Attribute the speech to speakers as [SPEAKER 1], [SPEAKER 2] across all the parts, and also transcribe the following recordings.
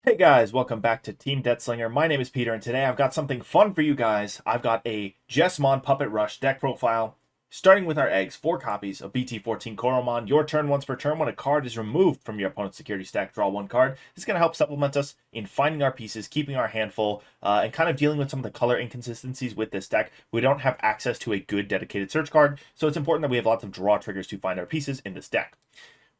[SPEAKER 1] Hey guys, welcome back to Team Death Slinger. My name is Peter, and today I've got something fun for you guys. I've got a Jesmon Puppet Rush deck profile, starting with our eggs, 4 copies of BT14 Koromon. Your turn once per turn. When a card is removed from your opponent's security stack, draw 1 card. This is going to help supplement us in finding our pieces, keeping our hand full, and kind of dealing with some of the color inconsistencies with this deck. We don't have access to a good dedicated search card, so it's important that we have lots of draw triggers to find our pieces in this deck.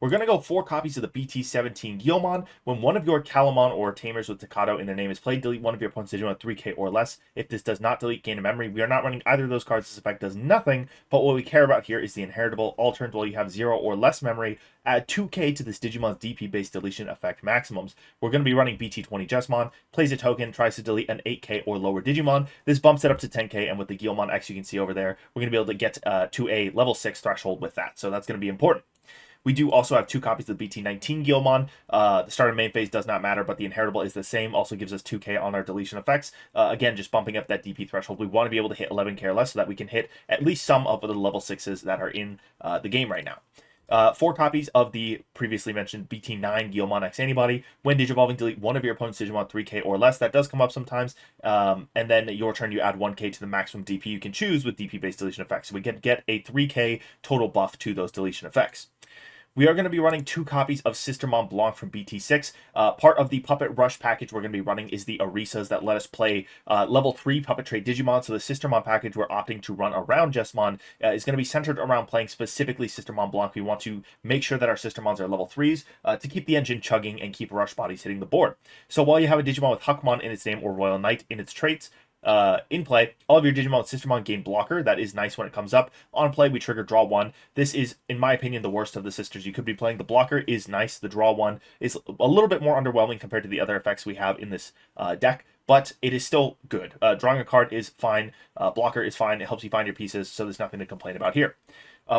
[SPEAKER 1] We're going to go 4 copies of the BT17 Guilmon. When one of your Guilmon or Tamers with Takato in their name is played, delete one of your opponent's Digimon 3k or less. If this does not delete, gain a memory. We are not running either of those cards. This effect does nothing, but what we care about here is the inheritable. All turns while you have 0 or less memory, add 2k to this Digimon's DP-based deletion effect maximums. We're going to be running BT20 Jesmon, plays a token, tries to delete an 8k or lower Digimon. This bumps it up to 10k, and with the Guilmon X you can see over there, we're going to be able to get to a level 6 threshold with that, so that's going to be important. We do also have 2 copies of the BT19 Guilmon. The start of main phase does not matter, but the inheritable is the same. Also gives us 2k on our deletion effects. Again, just bumping up that DP threshold. We want to be able to hit 11k or less so that we can hit at least some of the level 6s that are in the game right now. 4 copies of the previously mentioned BT9 Guilmon X Antibody. When Digivolving, delete one of your opponent's Digimon 3k or less. That does come up sometimes. And then your turn, you add 1k to the maximum DP you can choose with DP-based deletion effects. So we can get a 3k total buff to those deletion effects. We are going to be running 2 copies of Sistermon Blanc from BT6. Part of the Puppet Rush package we're going to be running is the Arisas that let us play level 3 Puppet Trait Digimon. So the Sistermon package we're opting to run around Jesmon is going to be centered around playing specifically Sistermon Blanc. We want to make sure that our Sistermons are level 3s to keep the engine chugging and keep Rush bodies hitting the board. So while you have a Digimon with Huckmon in its name or Royal Knight in its traits, in play, all of your Digimon with Sistermon gain blocker. That is nice when it comes up. On play, we trigger draw 1. This is, in my opinion, the worst of the sisters you could be playing. The blocker is nice. The draw 1 is a little bit more underwhelming compared to the other effects we have in this deck, but it is still good. Drawing a card is fine. Blocker is fine. It helps you find your pieces, so there's nothing to complain about here.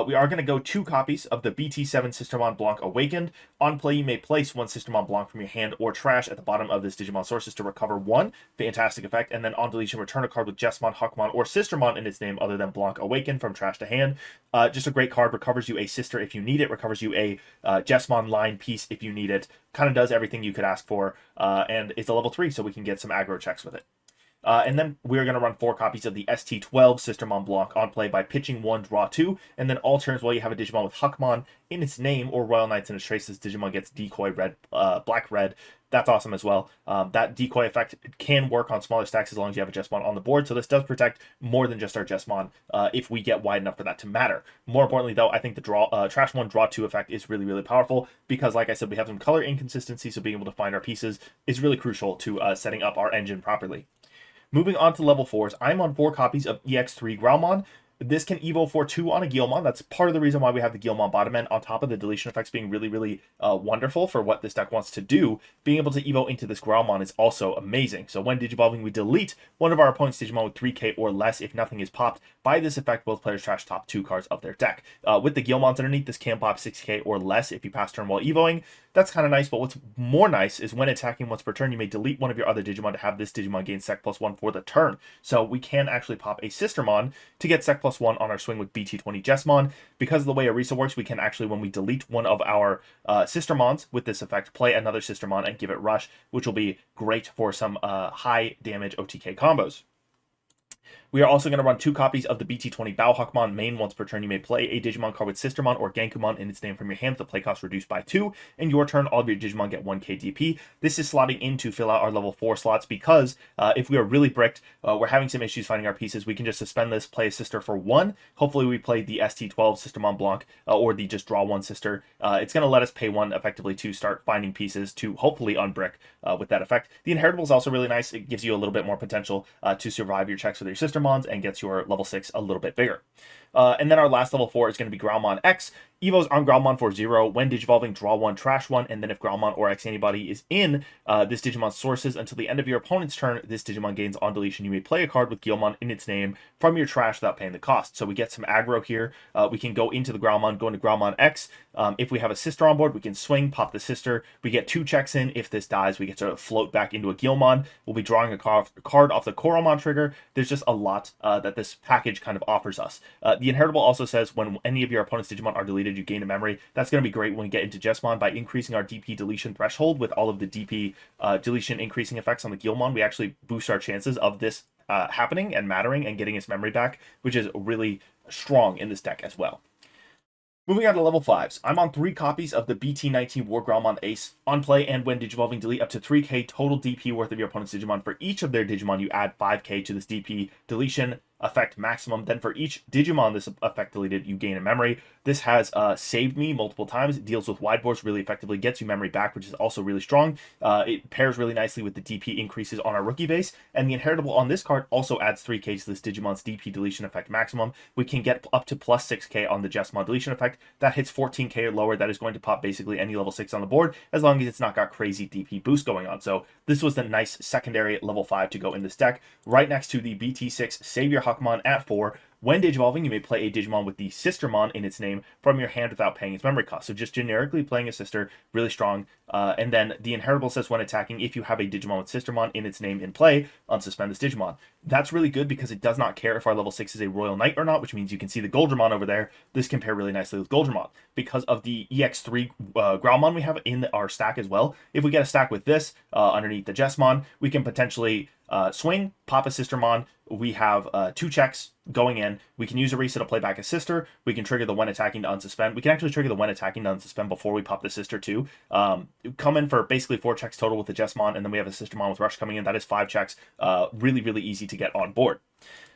[SPEAKER 1] We are going to go 2 copies of the BT7 Sistermon Blanc Awakened. On play, you may place 1 Sistermon Blanc from your hand or trash at the bottom of this Digimon sources to recover 1. Fantastic effect. And then on deletion, return a card with Jesmon, Huckmon, or Sistermon in its name other than Blanc Awakened from trash to hand. Just a great card. Recovers you a sister if you need it. Recovers you a Jesmon line piece if you need it. Kind of does everything you could ask for. And it's a level 3, so we can get some aggro checks with it. And then we're going to run 4 copies of the ST12 Sistermon Blanc on play by pitching 1, draw 2, and then all turns while you have a Digimon with Huckmon in its name or Royal Knights in its trace, this Digimon gets decoy red, black red. That's awesome as well. That decoy effect can work on smaller stacks as long as you have a Jesmon on the board, so this does protect more than just our Jesmon if we get wide enough for that to matter. More importantly, though, I think the trash 1, draw 2 effect is really, really powerful because, like I said, we have some color inconsistency, so being able to find our pieces is really crucial to setting up our engine properly. Moving on to level 4s, I'm on 4 copies of EX3 This can evo for 2 on a Guilmon. That's part of the reason why we have the Guilmon bottom end, on top of the deletion effects being really, really wonderful for what this deck wants to do. Being able to evo into this Growlmon is also amazing. So when Digivolving, we delete one of our opponent's Digimon with 3k or less if nothing is popped. By this effect, both players trash top 2 cards of their deck. With the Guilmons underneath, this can pop 6k or less if you pass turn while evoing. That's kind of nice, but what's more nice is when attacking once per turn, you may delete one of your other Digimon to have this Digimon gain Sec +1 for the turn. So we can actually pop a Sistermon to get Sec +1 on our swing with BT20 Jesmon. Because of the way Arisa works, we can actually, when we delete one of our Sistermons with this effect, play another Sistermon and give it Rush, which will be great for some high damage OTK combos. We are also going to run 2 copies of the BT20 BaoHuckmon main. Once per turn, you may play a Digimon card with Sistermon or Genkumon in its name from your hand. The play cost reduced by 2. And your turn, all of your Digimon get 1k DP. This is slotting in to fill out our level 4 slots because if we are really bricked, we're having some issues finding our pieces. We can just suspend this, play a sister for 1. Hopefully we play the ST12 Sistermon Blanc or the just draw 1 sister. It's going to let us pay 1 effectively to start finding pieces to hopefully unbrick with that effect. The inheritable is also really nice. It gives you a little bit more potential to survive your checks with your Sistermons and gets your level 6 a little bit bigger. And then our last level 4 is going to be Growlmon X. Evos on Growlmon for 0. When Digivolving, draw 1, trash 1, and then if Growlmon or X Antibody is in this Digimon's sources until the end of your opponent's turn, this Digimon gains on deletion. You may play a card with Guilmon in its name from your trash without paying the cost. So we get some aggro here. We can go into the Growlmon, go into Growlmon X. If we have a sister on board, we can swing, pop the sister. We get 2 checks in. If this dies, we get to float back into a Guilmon. We'll be drawing a card off the Koromon trigger. There's just a lot that this package kind of offers us. The The Inheritable also says when any of your opponent's Digimon are deleted, you gain a memory. That's going to be great when we get into Jesmon by increasing our DP deletion threshold with all of the DP deletion increasing effects on the Guilmon. We actually boost our chances of this happening and mattering and getting its memory back, which is really strong in this deck as well. Moving on to level 5s, I'm on 3 copies of the BT19 WarGrowlmon Ace. On play and when Digivolving, delete up to 3k total DP worth of your opponent's Digimon. For each of their Digimon, you add 5k to this DP deletion effect maximum. Then for each Digimon this effect deleted, you gain a memory. This has saved me multiple times. It deals with wide boards really effectively, gets you memory back, which is also really strong. It pairs really nicely with the DP increases on our rookie base, and the Inheritable on this card also adds 3k to this Digimon's DP deletion effect maximum. We can get up to plus 6k on the Jesmon deletion effect. That hits 14k or lower. That is going to pop basically any level 6 on the board, as long as it's not got crazy DP boost going on. So this was the nice secondary level 5 to go in this deck, right next to the BT6 SaviorHuckmon at 4. When Digivolving, you may play a Digimon with the Sistermon in its name from your hand without paying its memory cost. So just generically playing a sister, really strong. And then the Inheritable says when attacking, if you have a Digimon with Sistermon in its name in play, unsuspend this Digimon. That's really good because it does not care if our level 6 is a Royal Knight or not, which means you can see the Goldramon over there. This can pair really nicely with Goldramon. Because of the EX3 Growlmon we have in our stack as well, if we get a stack with this underneath the Jesmon, we can potentially swing, pop a Sistermon. We have 2 checks going in. We can use Arisa to play back a sister. We can trigger the when attacking to unsuspend. We can actually trigger the when attacking to unsuspend before we pop the sister too. Come in for basically 4 checks total with the Jesmon, and then we have a Sistermon with Rush coming in. That is 5 checks. Really, really easy to get on board.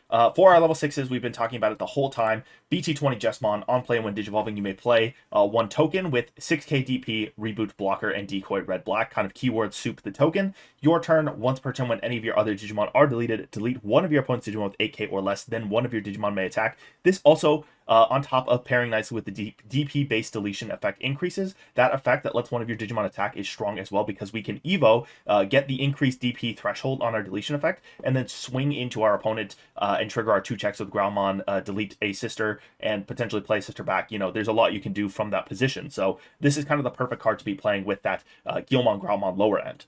[SPEAKER 1] For our level 6s, we've been talking about it the whole time. BT20 Jesmon, on play when Digivolving, you may play 1 token with 6k DP, reboot, blocker, and decoy red-black. Kind of keyword soup the token. Your turn, once per turn when any of your other Digimon are deleted, delete one of your opponent's Digimon with 8k or less, then one of your Digimon may attack. This also, on top of pairing nicely with the DP-based deletion effect increases, that effect that lets one of your Digimon attack is strong as well, because we can Evo, get the increased DP threshold on our deletion effect, and then swing into our opponent and trigger our 2 checks with Growlmon, delete a sister, and potentially play sister back. You know, there's a lot you can do from that position. So this is kind of the perfect card to be playing with that Guilmon Growlmon lower end.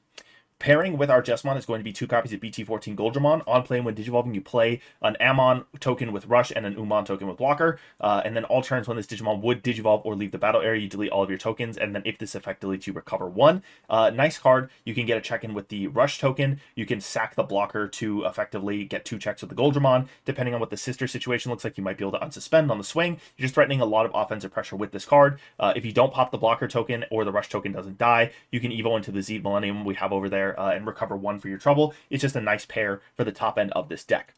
[SPEAKER 1] Pairing with our Jesmon is going to be 2 copies of BT14 Goldramon. On play when Digivolving, you play an Ammon token with Rush and an Umon token with Blocker. And then all turns when this Digimon would Digivolve or leave the battle area, you delete all of your tokens. And then if this effect deletes, you recover 1. Nice card. You can get a check-in with the Rush token. You can sack the Blocker to effectively get 2 checks with the Goldramon. Depending on what the sister situation looks like, you might be able to unsuspend on the swing. You're just threatening a lot of offensive pressure with this card. If you don't pop the Blocker token or the Rush token doesn't die, you can Evo into the ZeedMillenniummon we have over there and recover 1 for your trouble. It's just a nice pair for the top end of this deck.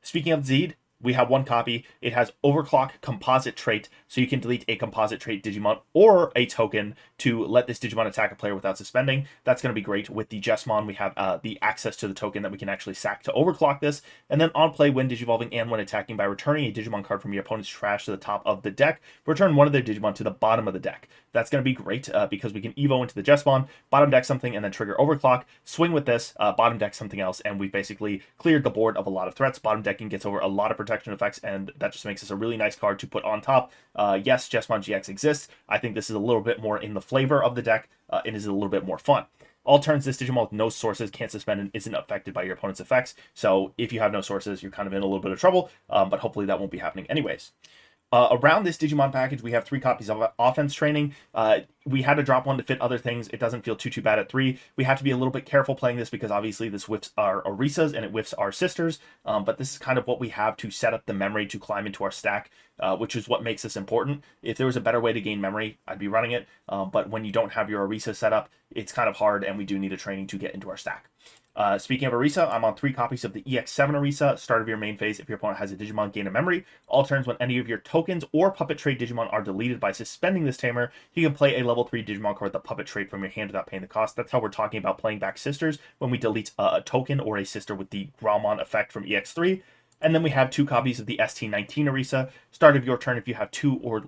[SPEAKER 1] Speaking of Zeed, we have 1 copy. It has Overclock Composite Trait, so you can delete a Composite Trait Digimon or a token to let this Digimon attack a player without suspending. That's going to be great. With the Jesmon, we have the access to the token that we can actually sack to overclock this. And then on play, when Digivolving and when attacking, by returning a Digimon card from your opponent's trash to the top of the deck, return one of their Digimon to the bottom of the deck. That's going to be great because we can Evo into the Jesmon, bottom deck something, and then trigger overclock, swing with this, bottom deck something else, and we've basically cleared the board of a lot of threats. Bottom decking gets over a lot of protection effects, and that just makes this a really nice card to put on top. Yes, Jesmon GX exists. I think this is a little bit more in the flavor of the deck, and is a little bit more fun. All turns, this Digimon with no sources can't suspend and isn't affected by your opponent's effects. So if you have no sources, you're kind of in a little bit of trouble, but hopefully that won't be happening anyways. Around this Digimon package, we have 3 copies of Offense Training. We had to drop 1 to fit other things. It doesn't feel too bad at 3. We have to be a little bit careful playing this because obviously this whiffs our Arisas and it whiffs our sisters. But this is kind of what we have to set up the memory to climb into our stack, which is what makes this important. If there was a better way to gain memory, I'd be running it. But when you don't have your Arisa set up, it's kind of hard, and we do need a training to get into our stack. Speaking of Arisa, I'm on 3 copies of the EX7 Arisa. Start of your main phase, if your opponent has a Digimon, gain a memory. All turns when any of your tokens or puppet trait Digimon are deleted by suspending this Tamer, you can play a level 3 Digimon card with the puppet trait from your hand without paying the cost. That's how we're talking about playing back sisters when we delete a token or a sister with the Growlmon effect from EX3. And then we have 2 copies of the ST19 Arisa. Start of your turn, if you have 2 or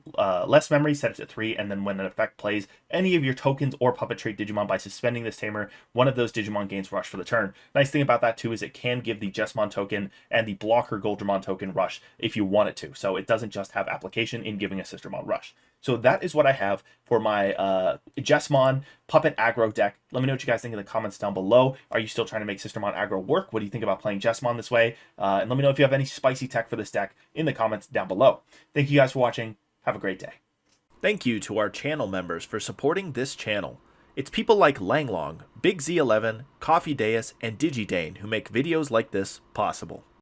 [SPEAKER 1] less memory, set it to 3, and then when an effect plays any of your tokens or puppet trait Digimon by suspending this Tamer, one of those Digimon gains Rush for the turn. Nice thing about that too is it can give the Jesmon token and the blocker Goldramon token Rush if you want it to. So it doesn't just have application in giving a Sistermon Rush. So that is what I have for my Jesmon Puppet Aggro deck. Let me know what you guys think in the comments down below. Are you still trying to make Sistermon Aggro work? What do you think about playing Jesmon this way? And let me know if you have any spicy tech for this deck in the comments down below. Thank you guys for watching. Have a great day. Thank you to our channel members for supporting this channel. It's people like Langlong, Big Z11, Coffee Deus, and Digidane who make videos like this possible.